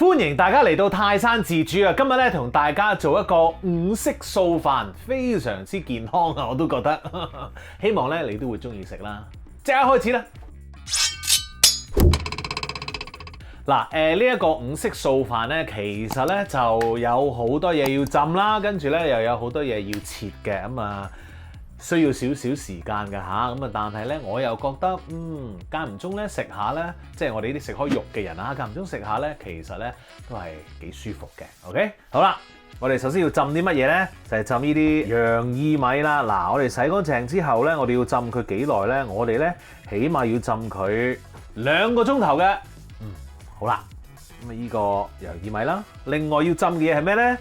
歡迎大家嚟到泰山自煮啊！今日咧同大家做一個五色素飯，非常之健康啊！我都覺得，希望咧你都會中意食啦。即刻開始啦！嗱，呢一個五色素飯咧，其實咧就有好多嘢要浸啦，跟住咧又有好多嘢要切嘅，咁啊需要少少時間㗎吓，咁啊但係咧我又覺得間唔中咧食下咧，即係我哋呢啲食開肉嘅人啊，間唔中食下咧，其實咧都係幾舒服嘅。OK， 好啦，我哋首先要浸啲乜嘢咧？就係浸呢啲洋薏米啦。嗱，我哋洗乾淨之後咧，我哋要浸佢幾耐咧？我哋咧起碼要浸佢2個鐘頭嘅。好啦，咁啊依個洋薏米啦，另外要浸嘅嘢係咩咧？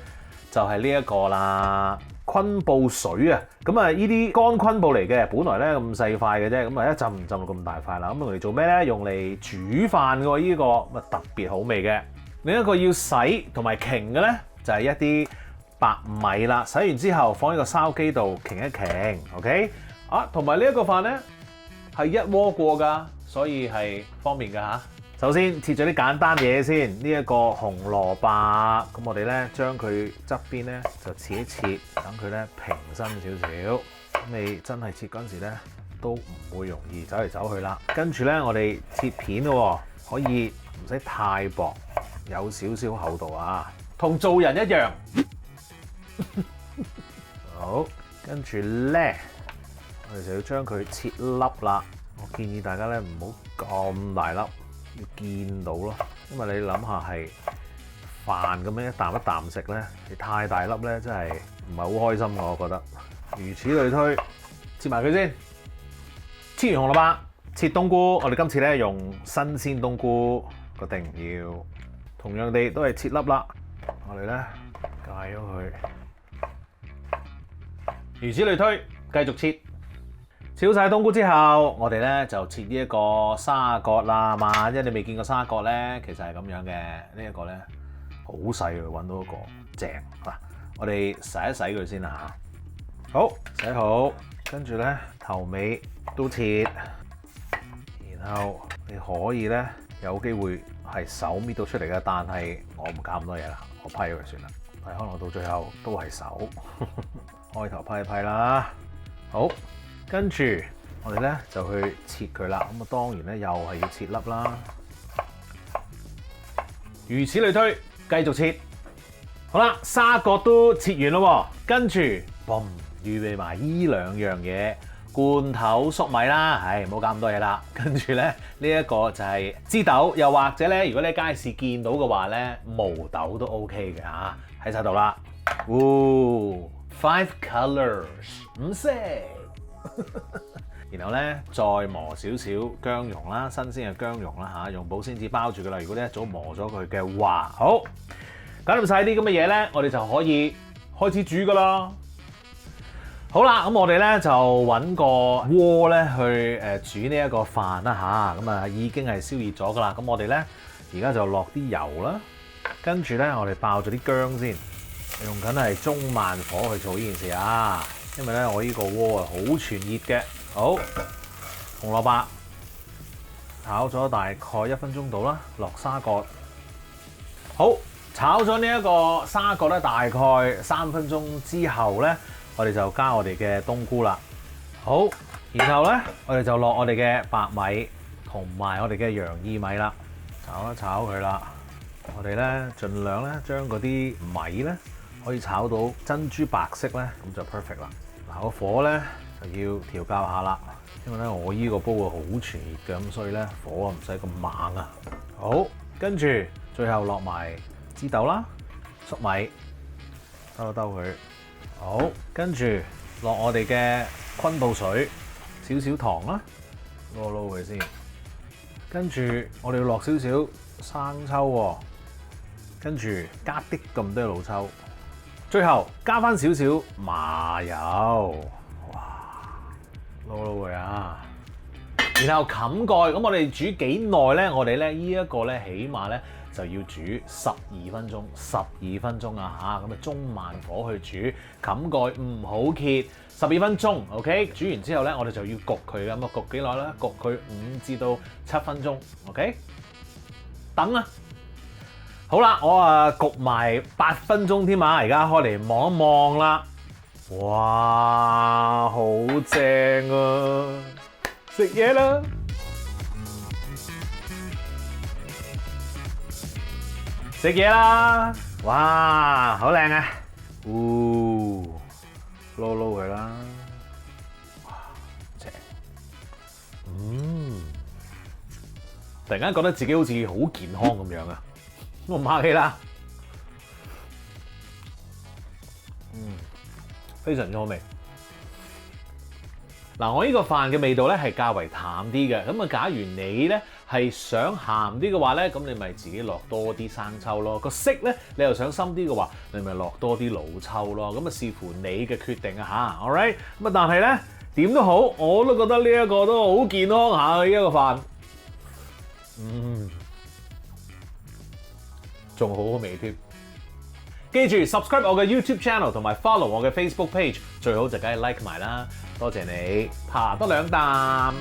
就係呢一個啦。昆布水啊，咁啊呢啲乾昆布嚟嘅，本來咧咁細塊嘅啫，咁啊一浸唔浸到咁大塊啦，咁用嚟做咩咧？用嚟煮飯嘅呢個，咁啊特別好味嘅。另一個要洗同埋擎嘅咧，就係一啲白米啦，洗完之後放喺個燒機度擎一擎 ，OK？ 啊，同埋呢一個飯咧係一鍋過㗎，所以係方便㗎嚇。首先切咗啲簡單嘢先，呢一個紅蘿蔔，咁我哋咧將佢側邊咧就切一切，等佢咧平身少少。咁你真係切嗰陣時咧都唔會容易走嚟走去啦。跟住咧我哋切片咯，可以唔使太薄，有少少厚度啊，同做人一樣。好，跟住咧我哋就要將佢切粒啦。我建議大家咧唔好咁大粒。要見到咯，因為你諗下係飯咁樣一啖一啖食咧，你太大粒咧，真係唔係好開心㗎，我覺得。如此類推，切埋佢先。切完紅蘿蔔，切冬菇。我哋今次咧用新鮮冬菇，個定要同樣地都係切粒啦。我哋咧解咗佢，如此類推，繼續切。炒晒冬菇之後，我哋咧就切呢一個沙葛啦。萬一你未見過沙葛咧，其實係咁樣嘅。呢一個咧好細嘅，揾到一個正嗱。我哋洗一洗佢先啦嚇。好，洗好，跟住咧頭尾都切，然後你可以咧有機會係手搣到出嚟嘅，但係我唔搞咁多嘢啦，我批佢算啦。但係可能到最後都係手，開頭批一批啦。好。跟住我哋咧就去切佢啦，咁啊當然咧又係要切粒啦，如此類推，繼續切。好啦，沙葛都切完咯，跟住嘣預備埋依兩樣嘢，罐頭粟米啦，唔好搞咁多嘢啦。跟住咧呢一個就係枝豆，又或者咧如果你喺街市見到嘅話咧，毛豆都 OK 嘅嚇，喺晒度啦。5 colors 5色。然後咧再磨少少薑蓉啦，新鮮嘅薑蓉啦嚇，用保鮮紙包住佢啦。如果你一早磨咗佢嘅話，好，搞掂晒啲咁嘅嘢咧，我哋就可以開始煮噶啦。好啦，咁我哋咧就揾個鍋咧去煮呢一個飯啦嚇，咁啊已經係燒熱咗噶啦。咁我哋咧而家就落啲油啦，跟住咧我哋爆咗啲薑先，用緊係中慢火去做呢件事啊。因為咧，我呢個鍋啊好傳熱嘅。好，紅蘿蔔炒咗大概1分鐘到啦，落沙葛。好，炒咗呢一個沙葛咧，大概3分鐘之後咧，我哋就加我哋嘅冬菇啦。好，然後咧，我哋就落我哋嘅白米同埋我哋嘅洋薏米啦，炒一炒佢啦。我哋咧盡量咧將嗰啲米咧可以炒到珍珠白色咧，咁就 perfect 啦。嗱，個火咧就要調校下啦，因為咧我依個煲啊好傳熱嘅，咁所以咧火啊唔使咁猛啊。好，跟住最後落埋枝豆啦、粟米，兜佢。好，跟住落我哋嘅昆布水，少少糖啦，撈佢先。跟住我哋要落少少生抽喎，跟住加啲咁多老抽。最後加翻少少麻油，哇，撈佢啊！然後冚蓋，咁我哋煮幾耐咧？我哋咧呢一個咧，起碼咧就要煮12分鐘，12分鐘啊嚇！咁啊中慢火去煮，冚蓋唔好揭，12分鐘 ，OK？ 煮完之後咧，我哋就要焗佢嘅，咁啊焗幾耐咧？焗佢5至到7分鐘 ，OK？ 等啊！好啦，我焗埋8分鐘添啊！而家開嚟望一望啦，哇，好正啊！食嘢啦！食嘢啦！哇，好靚啊！撈撈佢啦！哇，正！突然間覺得自己好似好健康咁樣啊！我唔客氣啦，非常之好味。嗱，我呢個飯嘅味道咧係較為淡啲嘅，咁啊，假如你咧係想鹹啲嘅話咧，咁你咪自己落多啲生抽咯。個色咧你又想深啲嘅話，你咪落多啲老抽咯。咁啊，視乎你嘅決定啊嚇。All right，咁啊，但係咧點都好，我都覺得呢一個都好健康下嘅一個飯。仲好好味添！記住 subscribe 我嘅 YouTube channel 同埋 follow 我嘅 Facebook page， 最好就梗係 like 埋啦，多謝你，爬多2啖。